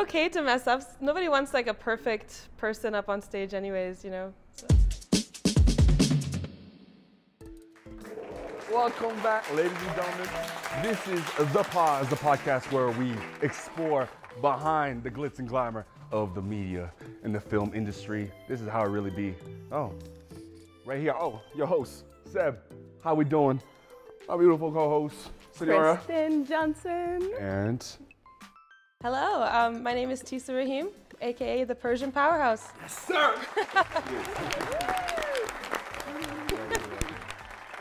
okay to mess up. Nobody wants like a perfect person up on stage anyways, you know. So. Welcome back, ladies and gentlemen. This is The Pause, the podcast where we explore behind the glitz and glamour of the media and the film industry. This is how it really be. Oh, right here. Oh, your host, Seb. How we doing? My beautiful co-host, Senora. Kristen Johnson. And... Hello, my name is Tissa Rahim, aka the Persian Powerhouse. Yes, sir!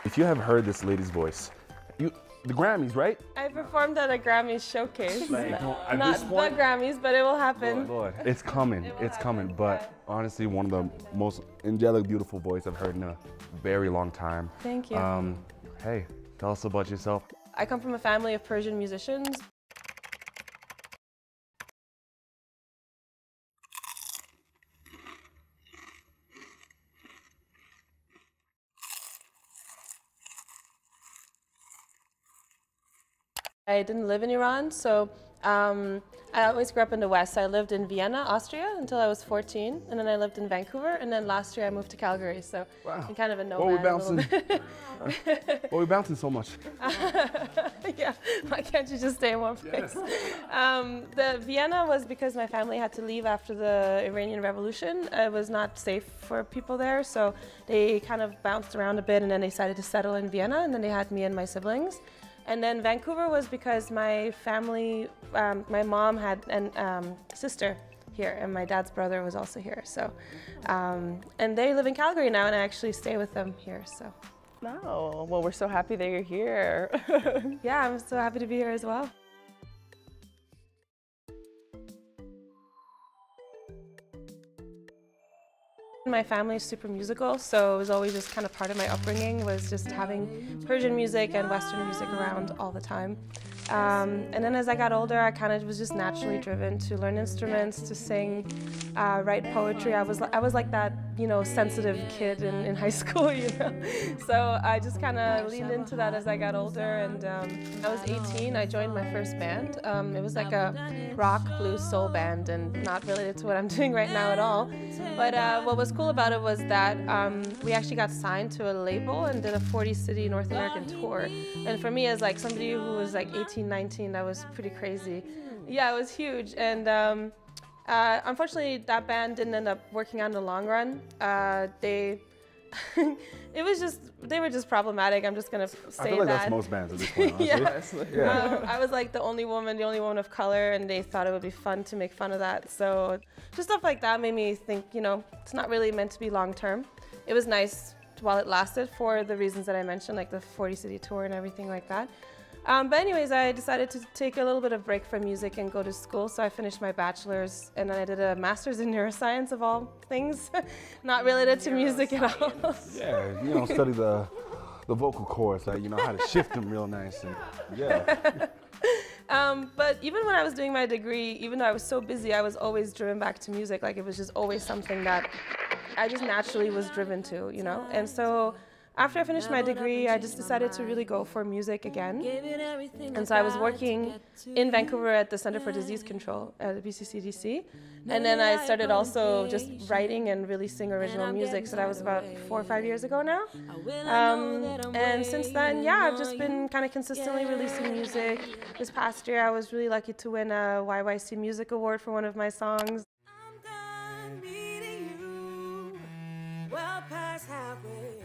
If you have heard this lady's voice, the Grammys, right? I performed at a Grammys showcase. Like, at Not this point, the Grammys, but it will happen. Lord, it's coming. It's coming. But honestly, one of the most angelic, beautiful voices I've heard in a very long time. Thank you. Hey, tell us about yourself. I come from a family of Persian musicians. I didn't live in Iran, so I always grew up in the West. I lived in Vienna, Austria until I was 14, and then I lived in Vancouver, and then last year I moved to Calgary, so wow. I'm kind of a nomad. Why are we bouncing? Why are we bouncing so much? Yeah, why can't you just stay in one place? Yes. The Vienna was because my family had to leave after the Iranian Revolution. It was not safe for people there, so they kind of bounced around a bit, and then they decided to settle in Vienna, and then they had me and my siblings. And then Vancouver was because my family, my mom had a sister here, and my dad's brother was also here. So, and they live in Calgary now, and I actually stay with them here. So. No, well, we're so happy that you're here. Yeah, I'm so happy to be here as well. My family is super musical, so it was always just kind of part of my upbringing was just having Persian music and Western music around all the time. And then as I got older, I kind of was just naturally driven to learn instruments, to sing, write poetry. I was like that, you know, sensitive kid in high school, you know. So I just kind of leaned into that as I got older. And I was 18. I joined my first band. It was like a rock, blues, soul band, and not related to what I'm doing right now at all. But what was cool about it was that we actually got signed to a label and did a 40-city North American tour. And for me, as like somebody who was like 18, 19, that was pretty crazy. Yeah, it was huge. And unfortunately, that band didn't end up working out in the long run. They were just problematic. I'm just gonna say that. I feel like that's most bands at this point, honestly. Yeah. I was like the only woman of color, and they thought it would be fun to make fun of that. So just stuff like that made me think, you know, it's not really meant to be long term. It was nice while it lasted for the reasons that I mentioned, like the 40-city tour and everything like that. But anyways, I decided to take a little bit of break from music and go to school. So I finished my bachelor's, and then I did a master's in neuroscience of all things, not related to music at all. Yeah, you know, study the vocal cords, like, you know, how to shift them real nice. And, yeah. But even when I was doing my degree, even though I was so busy, I was always driven back to music. Like, it was just always something that I just naturally was driven to, you know? And so after I finished my degree, I just decided to really go for music again. And so I was working in Vancouver at the Center for Disease Control at the BCCDC. And then I started also just writing and really sing original music. So that was about 4 or 5 years ago now. And since then, yeah, I've just been kind of consistently releasing music. This past year, I was really lucky to win a YYC Music Award for one of my songs. I'm done meeting you, well past halfway.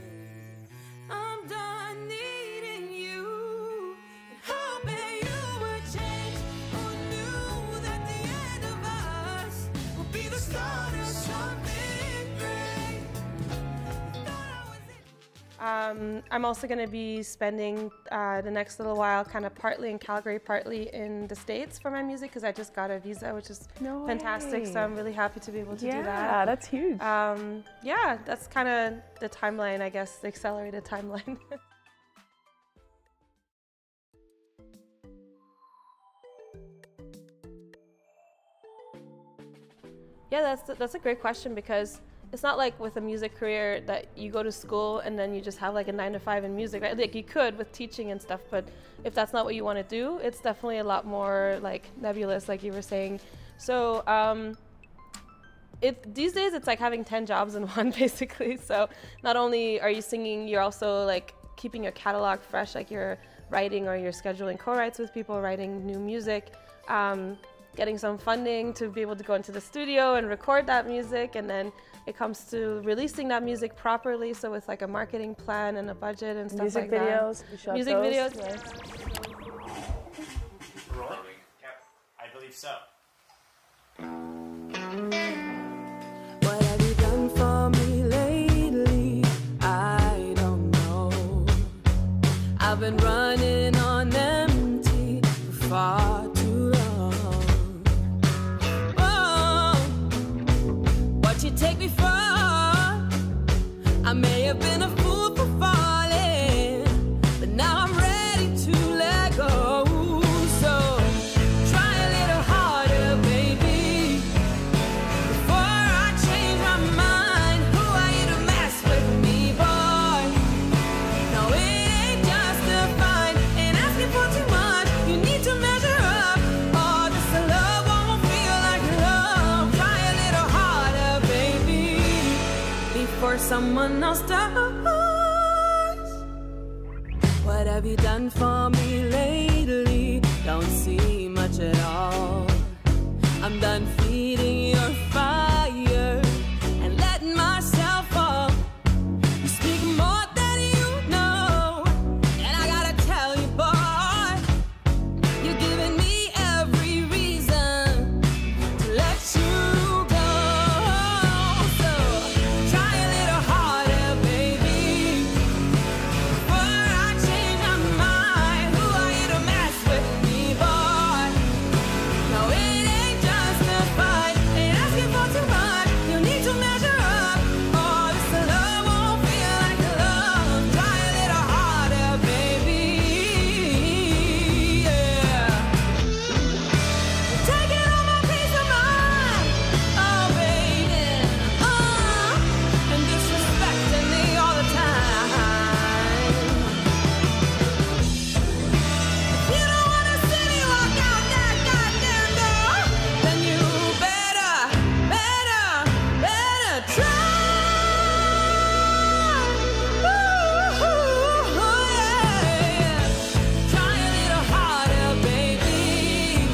I'm done needing you, and hoping you would change. Who knew that the end of us would be the start of something great? I'm also going to be spending the next little while kind of partly in Calgary, partly in the States for my music, because I just got a visa, which is fantastic. So I'm really happy to be able to do that. Yeah, that's huge. Yeah, that's kind of the timeline, I guess, the accelerated timeline. Yeah, that's a great question, because it's not like with a music career that you go to school and then you just have like a 9-to-5 in music, right? Like you could with teaching and stuff, but if that's not what you want to do, it's definitely a lot more like nebulous, like you were saying. So these days it's like having 10 jobs in one, basically. So not only are you singing, you're also like keeping your catalog fresh, like you're writing or you're scheduling co-writes with people, writing new music, getting some funding to be able to go into the studio and record that music, and then it comes to releasing that music properly, so with like a marketing plan and a budget and stuff like videos, that. Music videos. Yes. Rolling? I believe so. What have you done for me lately? I don't know. I've been running on empty for far too long. Oh, what you take me for? I may have been a fool for falling, but now I'm ready to let go. So try a little harder, baby, before I change my mind. Who are you to mess with me, boy? No, it ain't justified, ain't asking for too much. You need to measure up, or this love won't feel like love. Try a little harder, baby, before someone else does. What have you done for me lately? Don't see much at all. I'm done feeding your fire and letting myself fall. You speak more than you know, and I gotta tell you, boy, you're giving me every reason to let you go. So try a little harder, baby, before I change my mind. Who are you to mess with me, boy? No, it ain't justified, ain't asking for too much. You need to measure up, or this love won't feel like love. Try a little harder, baby, yeah. You're taking all my peace of mind, oh baby, and disrespecting me all the time. If you don't wanna see me walk out that goddamn door, then you better try. Ooh, yeah. Try a little harder, baby,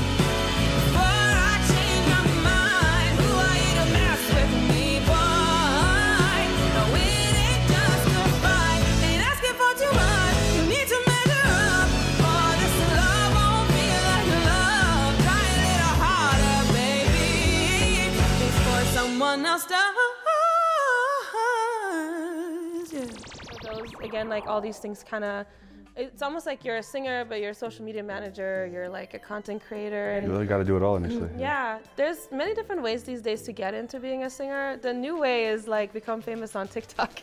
before I change my mind. Who are you to mess with me, boy? No, it ain't justified, ain't asking for too much. You need to measure up, or this love won't feel like love. Try a little harder, baby, before someone else does. Yeah. So those, again, like all these things kind of, it's almost like you're a singer, but you're a social media manager, you're like a content creator. You And really got to do it all initially. yeah, there's many different ways these days to get into being a singer. The new way is like become famous on TikTok.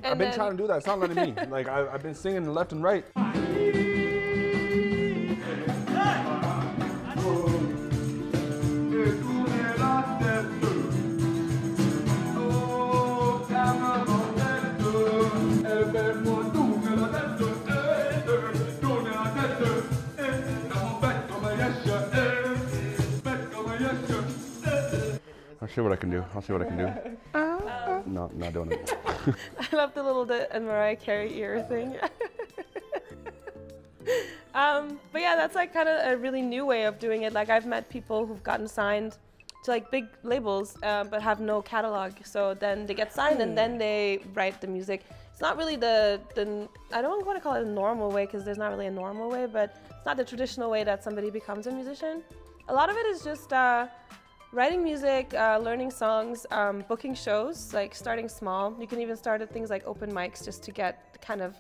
I've been trying to do that. It's not letting me. Like I've been singing left and right. I'll show what I can do. I'll see what I can do. No, not doing it. I love the little and Mariah Carey ear thing. But yeah, that's like kind of a really new way of doing it. Like I've met people who've gotten signed to like big labels, but have no catalog. So then they get signed and then they write the music. It's not really the I don't want to call it a normal way, because there's not really a normal way, but it's not the traditional way that somebody becomes a musician. A lot of it is just writing music, learning songs, booking shows, like starting small. You can even start at things like open mics just to get kind of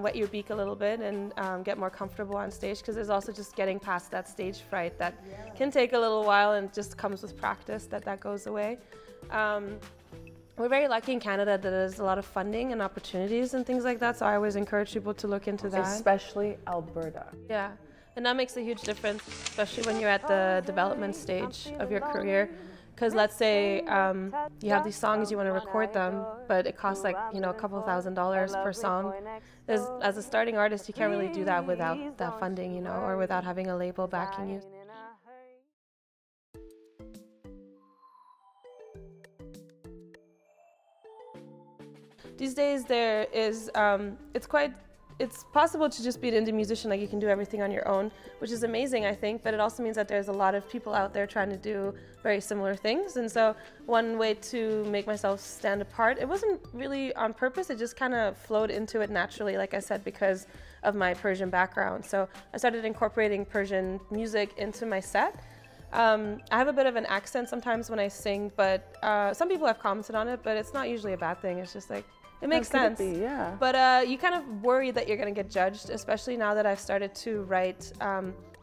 wet your beak a little bit and get more comfortable on stage, because there's also just getting past that stage fright that can take a little while, and just comes with practice that goes away. We're very lucky in Canada that there's a lot of funding and opportunities and things like that, so I always encourage people to look into that. Especially Alberta. Yeah, and that makes a huge difference, especially when you're at the development stage of your career. Because let's say you have these songs, you want to record them, but it costs like, you know, a couple $1,000s per song. As a starting artist, you can't really do that without that funding, you know, or without having a label backing you. these days there is, it's possible to just be an indie musician, like you can do everything on your own, which is amazing, I think, but it also means that there's a lot of people out there trying to do very similar things. And so one way to make myself stand apart, it wasn't really on purpose, it just kind of flowed into it naturally, like I said, because of my Persian background. So I started incorporating Persian music into my set. I have a bit of an accent sometimes when I sing, but some people have commented on it, but it's not usually a bad thing. It's just like, it makes sense. Yeah. But you kind of worry that you're going to get judged, especially now that I've started to write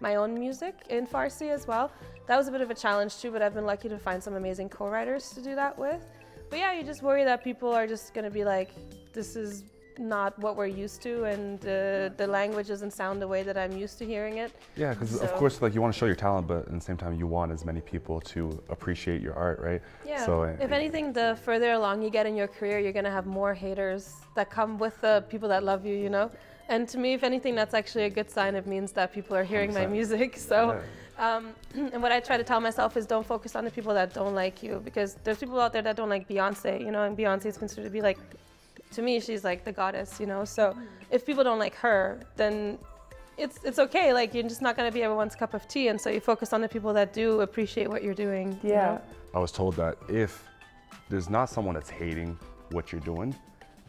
my own music in Farsi as well. That was a bit of a challenge too, but I've been lucky to find some amazing co-writers to do that with. But yeah, you just worry that people are just going to be like, this is not what we're used to, and the language doesn't sound the way that I'm used to hearing it. Yeah, because of course, like, you want to show your talent, but at the same time, you want as many people to appreciate your art, right? Yeah. So, if anything, the further along you get in your career, you're going to have more haters that come with the people that love you, you know? And to me, if anything, that's actually a good sign. It means that people are hearing 100%. My music. So, and what I try to tell myself is don't focus on the people that don't like you, because there's people out there that don't like Beyonce, you know, and Beyonce is considered to be like, to me, she's like the goddess, you know? So if people don't like her, then it's okay. Like, you're just not going to be everyone's cup of tea. And so you focus on the people that do appreciate what you're doing. Yeah. You know? I was told that if there's not someone that's hating what you're doing,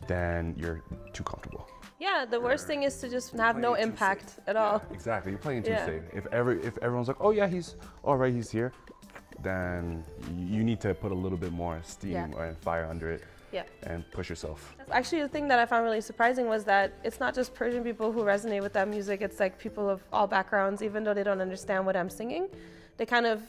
then you're too comfortable. Yeah, the worst thing is to just have no impact at all. Exactly, you're playing too safe. If everyone's like, oh yeah, he's all right, he's here, then you need to put a little bit more steam and fire under it. Yeah. And push yourself. Actually, the thing that I found really surprising was that it's not just Persian people who resonate with that music. It's like people of all backgrounds, even though they don't understand what I'm singing. They kind of,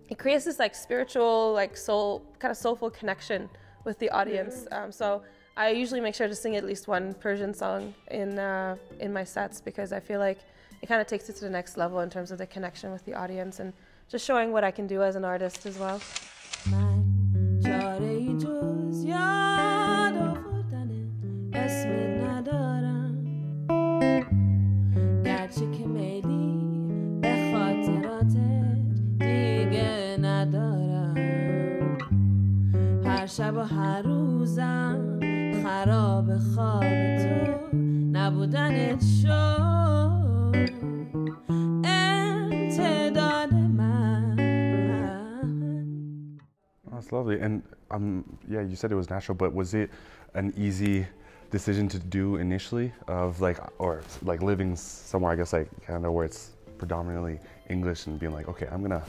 it creates this like spiritual, like soulful connection with the audience. So I usually make sure to sing at least one Persian song in my sets, because I feel like it kind of takes it to the next level in terms of the connection with the audience and just showing what I can do as an artist as well. چاره‌ای جز یاد آوردن اسم ندارم، گرچه که میلی به خاطراتت دیگه ندارم، هر شب و هر روزم خراب خواب تو نبودنت شد امتداد من. That's lovely. And yeah, you said it was natural, but was it an easy decision to do initially, of like, or like living somewhere, I guess, like Canada, where it's predominantly English, and being like, okay, I'm gonna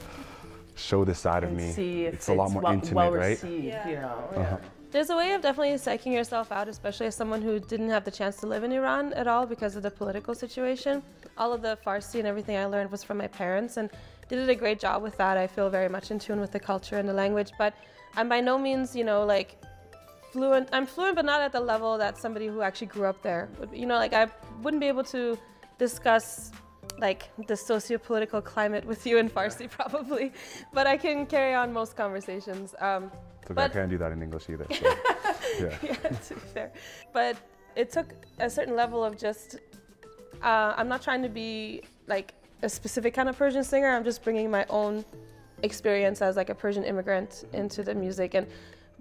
show this side of me. It's a lot more intimate, right? Yeah. You know, There's a way of definitely psyching yourself out, especially as someone who didn't have the chance to live in Iran at all because of the political situation. All of the Farsi and everything I learned was from my parents, and they did a great job with that. I feel very much in tune with the culture and the language, but I'm by no means, you know, like fluent. I'm fluent, but not at the level that somebody who actually grew up there would. You know, like I wouldn't be able to discuss like the socio-political climate with you in Farsi probably, but I can carry on most conversations. But I can't do that in English either. So, yeah, to be fair. But it took a certain level of just, I'm not trying to be like a specific kind of Persian singer. I'm just bringing my own experience as like a Persian immigrant into the music. And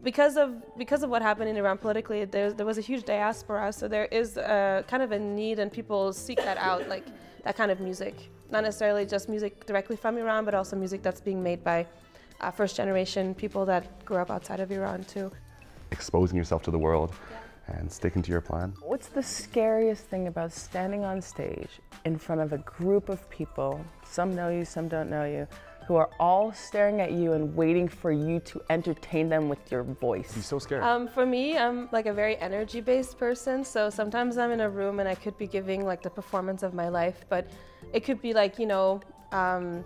because of what happened in Iran politically, there was a huge diaspora. So there is a kind of a need, and people seek that out, like that kind of music. Not necessarily just music directly from Iran, but also music that's being made by first generation people that grew up outside of Iran too. Exposing yourself to the world and sticking to your plan. What's the scariest thing about standing on stage in front of a group of people, some know you, some don't know you, who are all staring at you and waiting for you to entertain them with your voice? You're so scared. For me, I'm like a very energy-based person, so sometimes I'm in a room and I could be giving like the performance of my life, but it could be like, you know,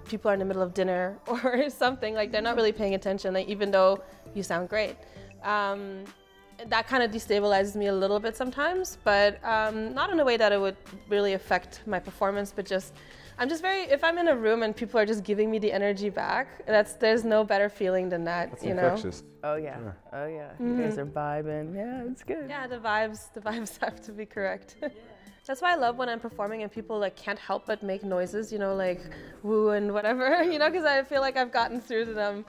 people are in the middle of dinner or something, like they're not really paying attention, like, even though you sound great. That kind of destabilizes me a little bit sometimes, but not in a way that it would really affect my performance, but just, if I'm in a room and people are just giving me the energy back, there's no better feeling than that. That's you infectious. Oh yeah, Sure. oh yeah. You guys are vibing. Yeah, it's good. Yeah, the vibes have to be correct. That's why I love when I'm performing and people like can't help but make noises, you know, like woo and whatever, you know, because I feel like I've gotten through to them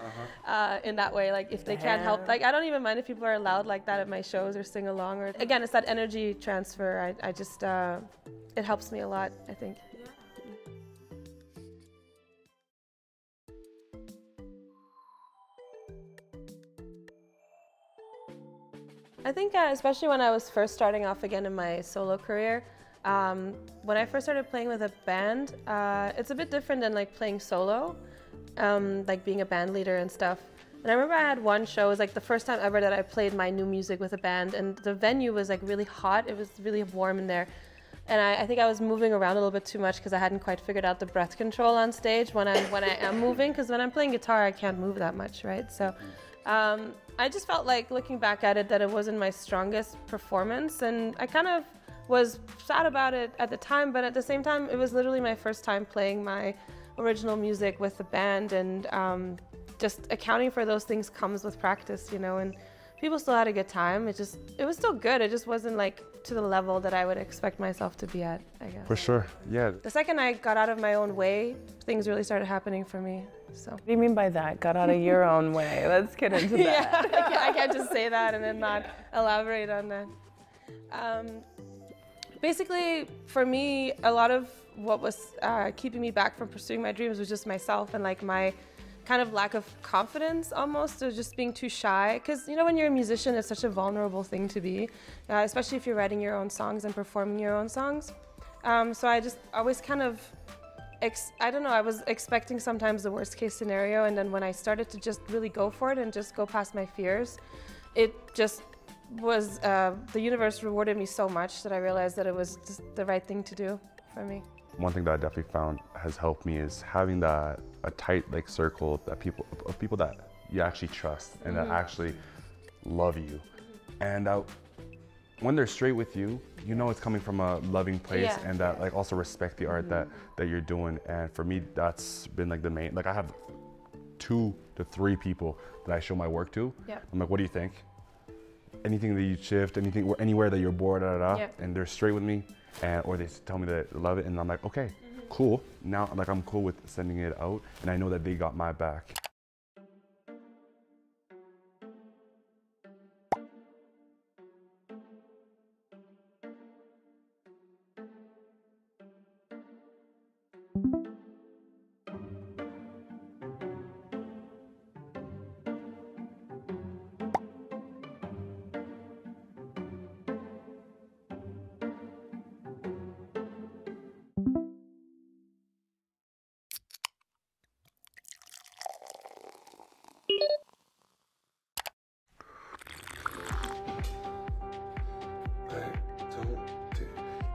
in that way. Like if they can't help, like I don't even mind if people are loud like that at my shows or sing along. Or again, it's that energy transfer. I just, it helps me a lot, I think. I think especially when I was first starting off again in my solo career, when I first started playing with a band, it's a bit different than like playing solo, like being a band leader and stuff. And I remember I had one show, it was like the first time ever that I played my new music with a band, and the venue was like really hot, it was really warm in there. And I think I was moving around a little bit too much because I hadn't quite figured out the breath control on stage when I am moving, because when I'm playing guitar I can't move that much, right? So I just felt like, looking back at it, that it wasn't my strongest performance, and I kind of was sad about it at the time, but at the same time it was literally my first time playing my original music with the band, and just accounting for those things comes with practice, you know, and people still had a good time. It was still good, it just wasn't like to the level that I would expect myself to be at, I guess. For sure, yeah. The second I got out of my own way, things really started happening for me, so. What do you mean by that? Got out of your own way? Let's get into that. Yeah, I can't just say that and then not elaborate on that. Basically, for me, a lot of what was keeping me back from pursuing my dreams was just myself and like my kind of lack of confidence almost, or just being too shy. Because, you know, when you're a musician, it's such a vulnerable thing to be, especially if you're writing your own songs and performing your own songs. So I just always kind of, I don't know, I was expecting sometimes the worst case scenario, and then when I started to just really go for it and just go past my fears, it just was, the universe rewarded me so much that I realized that it was just the right thing to do for me. One thing that I definitely found has helped me is having a tight like circle of people that you actually trust and that actually love you. And when they're straight with you, you know it's coming from a loving place, and that like also respect the art that you're doing. And for me, that's been like the main, like I have 2 to 3 people that I show my work to. I'm like, what do you think? Anything that you shift, anything, anywhere that you're bored, and they're straight with me, or they tell me that they love it, and I'm like, okay, cool. Now, like, I'm cool with sending it out, and I know that they got my back.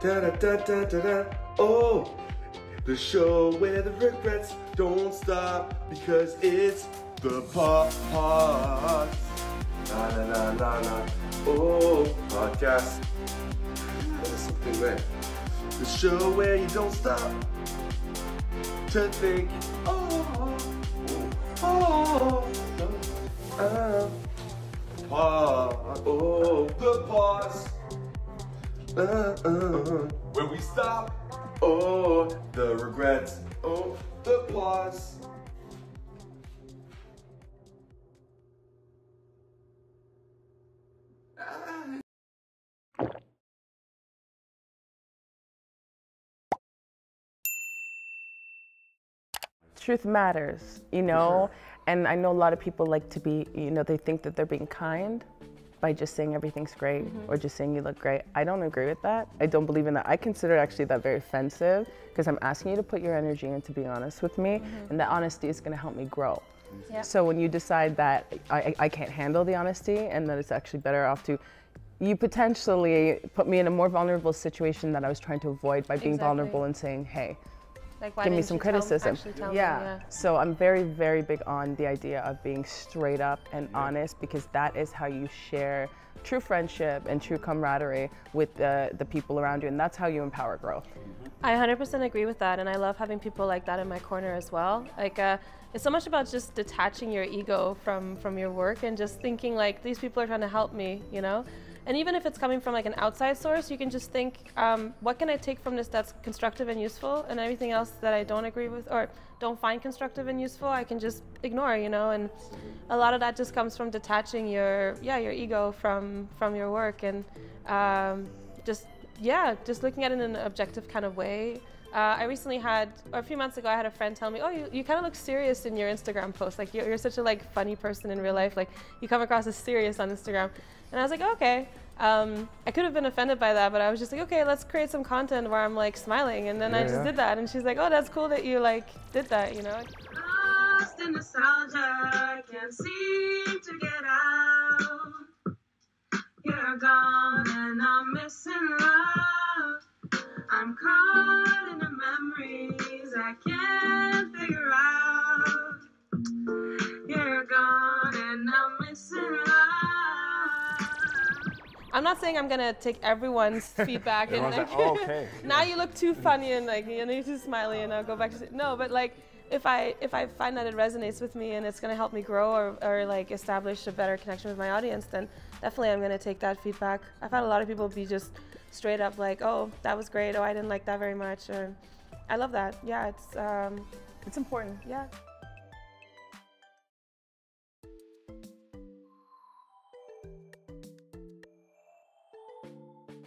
Da da da da da da. Oh, the show where the regrets don't stop because it's the podcast. La la la la la. Oh, podcast. That is something, man. The show where you don't stop to think. Oh, the pause. When we stop, oh, the regrets, oh, the pause. Truth matters, you know, and I know a lot of people like to be, you know, they think that they're being kind by just saying everything's great or just saying you look great. I don't agree with that. I don't believe in that. I consider actually that very offensive, because I'm asking you to put your energy into being honest with me, and that honesty is going to help me grow. So when you decide that I can't handle the honesty and that it's actually better off to, you potentially put me in a more vulnerable situation that I was trying to avoid by being vulnerable and saying, hey, like, why give me didn't some you criticism. tell me, So I'm very, very big on the idea of being straight up and honest, because that is how you share true friendship and true camaraderie with the people around you, and that's how you empower growth. I 100% agree with that, and I love having people like that in my corner as well. Like, it's so much about just detaching your ego from your work and just thinking like, these people are trying to help me, you know? And even if it's coming from like an outside source, you can just think, what can I take from this that's constructive and useful, and everything else that I don't agree with or don't find constructive and useful, I can just ignore, you know. And a lot of that just comes from detaching your ego from your work, and just looking at it in an objective kind of way. I recently had, or a few months ago, I had a friend tell me, oh, you kind of look serious in your Instagram posts. Like, you're such a like funny person in real life. Like, you come across as serious on Instagram. And I was like, oh, okay. I could have been offended by that, but I was just like, okay, let's create some content where I'm like smiling. And then I just did that. And she's like, oh, that's cool that you like did that, you know? Lost in nostalgia, can't seem to get out. You're gone and I'm missing love. I'm caught in the memories I can't figure out. You're gone and I'm missing love. I'm not saying I'm gonna take everyone's feedback and like, oh, okay. now you look too funny and like you're too smiley and I'll go back to no, but like if I find that it resonates with me and it's gonna help me grow or like establish a better connection with my audience, then definitely I'm gonna take that feedback. I've had a lot of people be just straight up like, oh, that was great, oh, I didn't like that very much, or I love that. Yeah, it's important. Yeah.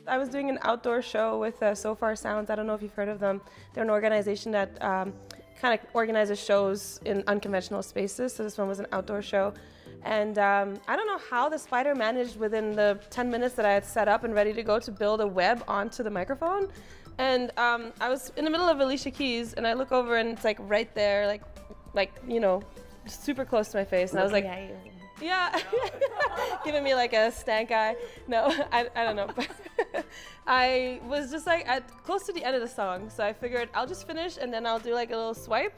I was doing an outdoor show with So Far Sounds. I don't know if you've heard of them. They're an organization that kind of organizes shows in unconventional spaces. So this one was an outdoor show. And I don't know how the spider managed within the 10 minutes that I had set up and ready to go to build a web onto the microphone. And I was in the middle of Alicia Keys and I look over and it's like right there, like you know, super close to my face. And I was like, yeah, giving me like a stank eye. No, I don't know. I was just like close to the end of the song. So I figured I'll just finish and then I'll do like a little swipe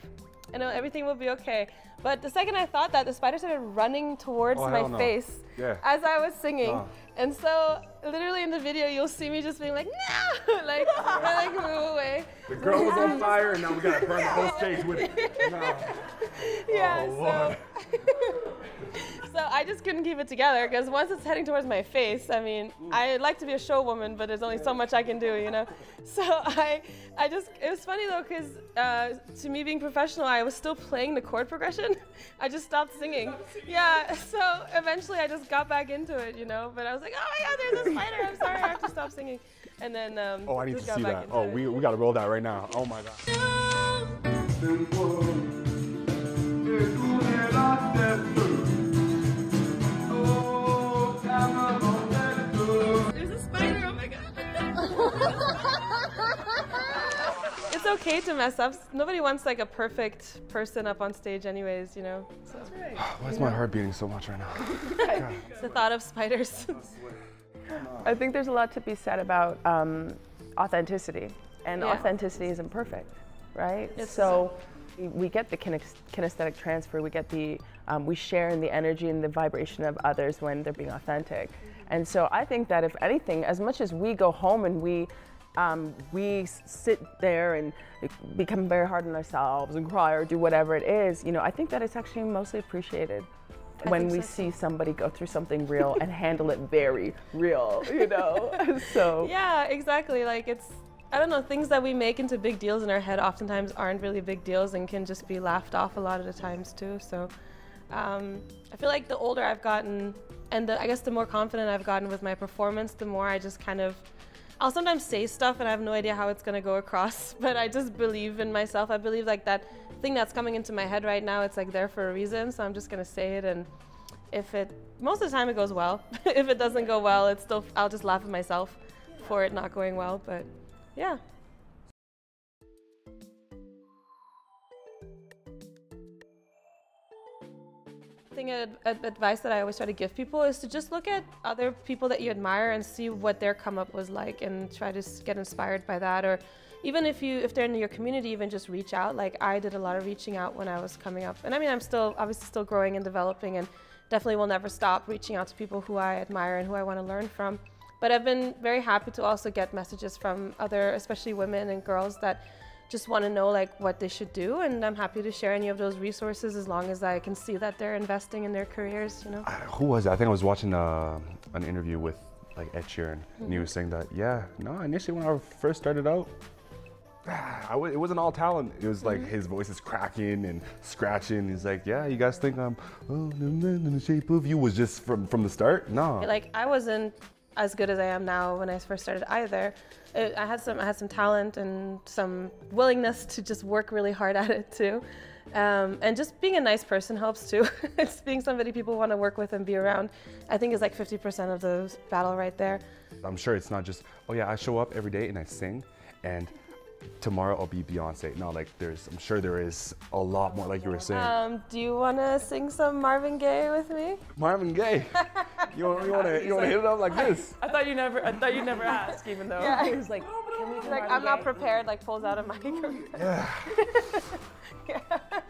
and everything will be okay. But the second I thought that, the spider started running towards my face as I was singing. And so literally in the video, you'll see me just being like, no, like, I like move away. The girl was on fire and now we gotta burn the whole stage with it. No. Yeah, oh, so I just couldn't keep it together because once it's heading towards my face, I mean, I like to be a show woman, but there's only so much I can do, you know? So it was funny though, because to me being professional, I was still playing the chord progression. I just stopped singing. Yeah, so eventually I just got back into it, you know? But I was like, oh my God, there's a spider, I'm sorry, I have to stop singing. And then oh, I need to see that. Oh, we gotta roll that right now. Oh my God. There's a spider, oh my God. It's okay to mess up. Nobody wants like a perfect person up on stage anyways, you know? So. That's right. Why is my heart beating so much right now? It's the thought of spiders. I think there's a lot to be said about authenticity, and authenticity isn't perfect, right? So we get the kinesthetic transfer, we get the, we share in the energy and the vibration of others when they're being authentic. And so I think that if anything, as much as we go home and we sit there and become very hard on ourselves and cry or do whatever it is, you know, I think that it's actually mostly appreciated when we see somebody go through something real and handle it very real, you know? So yeah, exactly. Like I don't know, things that we make into big deals in our head oftentimes aren't really big deals and can just be laughed off a lot of the times too. So I feel like the older I've gotten and I guess the more confident I've gotten with my performance, the more I just kind of, I'll sometimes say stuff and I have no idea how it's gonna go across, but I just believe in myself. I believe like that thing that's coming into my head right now, it's like there for a reason, so I'm just gonna say it, and most of the time it goes well. If it doesn't go well, it's still, I'll just laugh at myself for it not going well, but yeah. Advice that I always try to give people is to just look at other people that you admire and see what their come up was like and try to get inspired by that. Or even if they're in your community, even just reach out. Like I did a lot of reaching out when I was coming up. And I mean, I'm obviously still growing and developing and definitely will never stop reaching out to people who I admire and who I want to learn from. But I've been very happy to also get messages from other, especially women and girls that just want to know like what they should do, and I'm happy to share any of those resources as long as I can see that they're investing in their careers, you know. Who was it? I think I was watching an interview with like Ed Sheeran. And he was saying that, yeah, no, initially when I first started out, it wasn't all talent. It was like his voice is cracking and scratching. He's like, yeah, you guys think I'm in the shape of you was just from the start? No. Like I wasn't as good as I am now when I first started either. I had some talent and some willingness to just work really hard at it too. And just being a nice person helps too. It's being somebody people want to work with and be around. I think is like 50% of the battle right there. I'm sure it's not just, oh yeah, I show up every day and I sing and tomorrow I'll be Beyonce. No, like I'm sure there is a lot more, like you were saying. Do you want to sing some Marvin Gaye with me? Marvin Gaye? You want to hit it up like this? I thought you never asked, even though yeah. he was like, can we do like I'm not prepared, like pulls out a mic. Yeah. Yeah.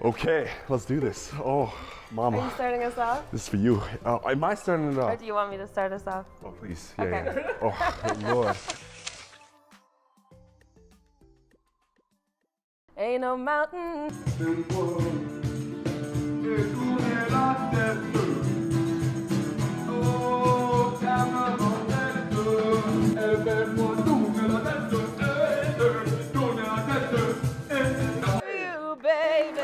Okay, let's do this. Oh, Mama. Are you starting us off? This is for you. Am I starting it off? Or do you want me to start us off? Oh, please. Yeah, okay. Yeah. Oh, good Lord. Ain't no mountain. You, baby.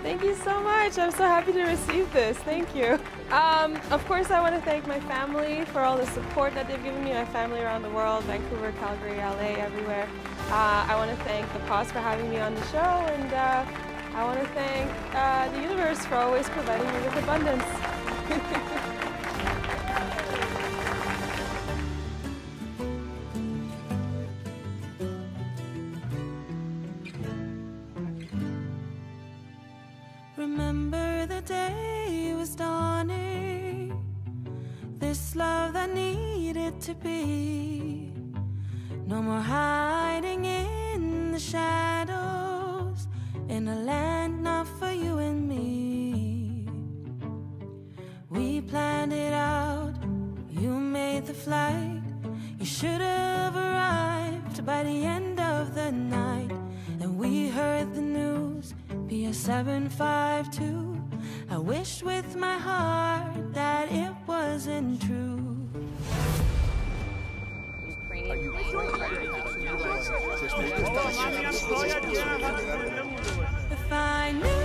Thank you so much. I'm so happy to receive this. Thank you. Of course, I want to thank my family for all the support that they've given me, my family around the world, Vancouver, Calgary, LA, everywhere. I want to thank the cause for having me on the show, and I want to thank the universe for always providing me with abundance. Remember the day was dawning, this love that needed to be. No more hiding in the shadows, in a land not for you and me. We planned it out, you made the flight. You should have arrived by the end of the night. And we heard the news via 752. I wish with my heart that it wasn't true. If I knew